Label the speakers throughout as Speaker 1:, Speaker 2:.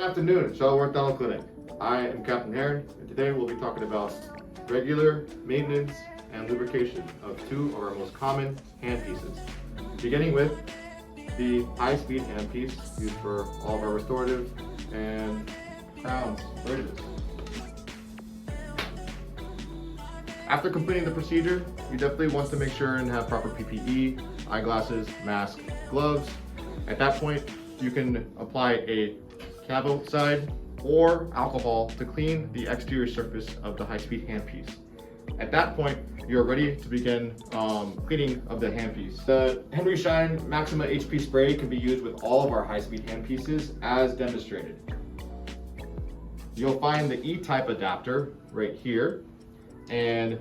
Speaker 1: afternoon at Shuttleworth Dental Clinic. I am Captain Heron, and today we'll be talking about regular maintenance and lubrication of two of our most common handpieces. Beginning with the high-speed handpiece used for all of our restorative and crowns bridges. After completing the procedure, you definitely want to make sure and have proper PPE, eyeglasses, mask, gloves. At that point, you can apply a cavo side or alcohol to clean the exterior surface of the high-speed handpiece. At that point, you're ready to begin cleaning of the handpiece. The Henry Schein Maxima HP spray can be used with all of our high-speed handpieces as demonstrated. You'll find the E-type adapter right here and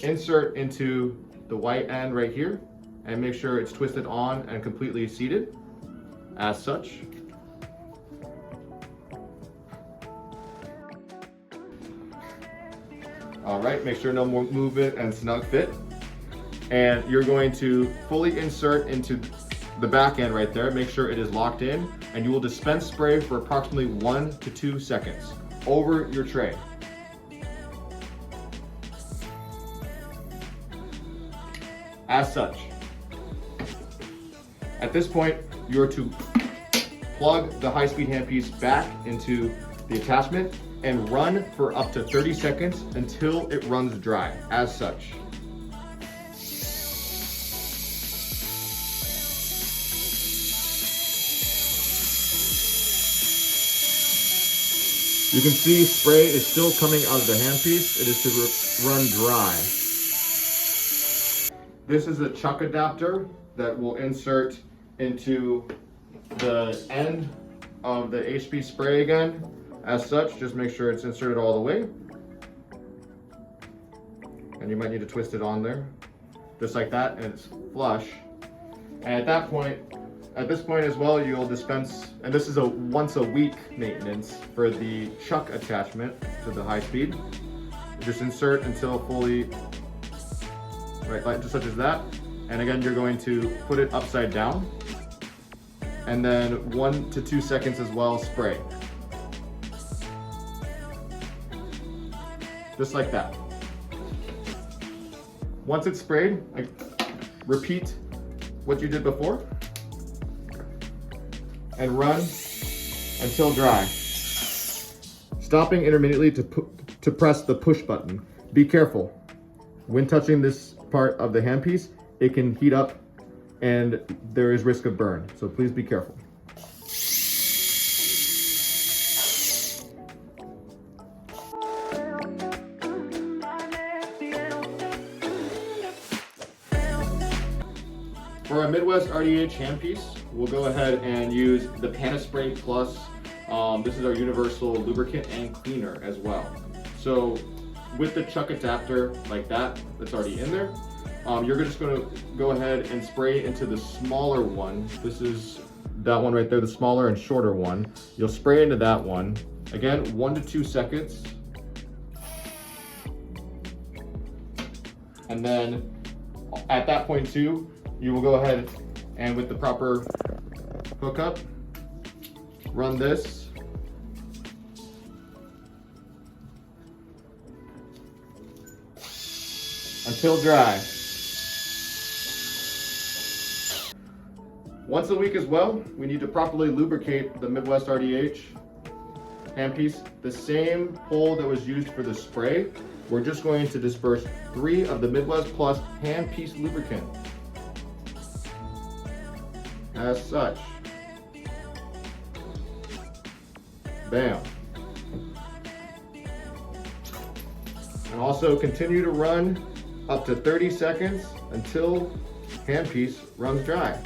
Speaker 1: insert into the white end right here and make sure it's twisted on and completely seated as such. All right, make sure no more movement and snug fit. And you're going to fully insert into the back end right there. Make sure it is locked in, and you will dispense spray for approximately 1 to 2 seconds over your tray. As such. At this point, you're to plug the high-speed handpiece back into the attachment and run for up to 30 seconds until it runs dry, as such. You can see spray is still coming out of the handpiece. It is to run dry. This is a chuck adapter that will insert into the end of the HP spray again. As such, just make sure it's inserted all the way. And you might need to twist it on there, just like that, and it's flush. And at this point as well, you'll dispense, and this is a once a week maintenance for the chuck attachment to the high speed. Just insert until fully, right, like just such as that. And again, you're going to put it upside down. And then 1 to 2 seconds as well, spray. Just like that. Once it's sprayed, repeat what you did before and run until dry. Stopping intermittently to press the push button. Be careful. When touching this part of the handpiece, it can heat up and there is risk of burn, so please be careful. For our Midwest RDH handpiece, we'll go ahead and use the Panaspray Plus. This is our universal lubricant and cleaner as well. So with the chuck adapter like that, that's already in there, you're just going to go ahead and spray into the smaller one. This is that one right there, the smaller and shorter one. You'll spray into that one. Again, 1 to 2 seconds. And then at that point too, you will go ahead and with the proper hookup, run this. Until dry. Once a week as well, we need to properly lubricate the Midwest RDH handpiece. The same hole that was used for the spray, we're just going to disperse 3 of the Midwest Plus handpiece lubricant. As such. Bam. And also continue to run up to 30 seconds until handpiece runs dry.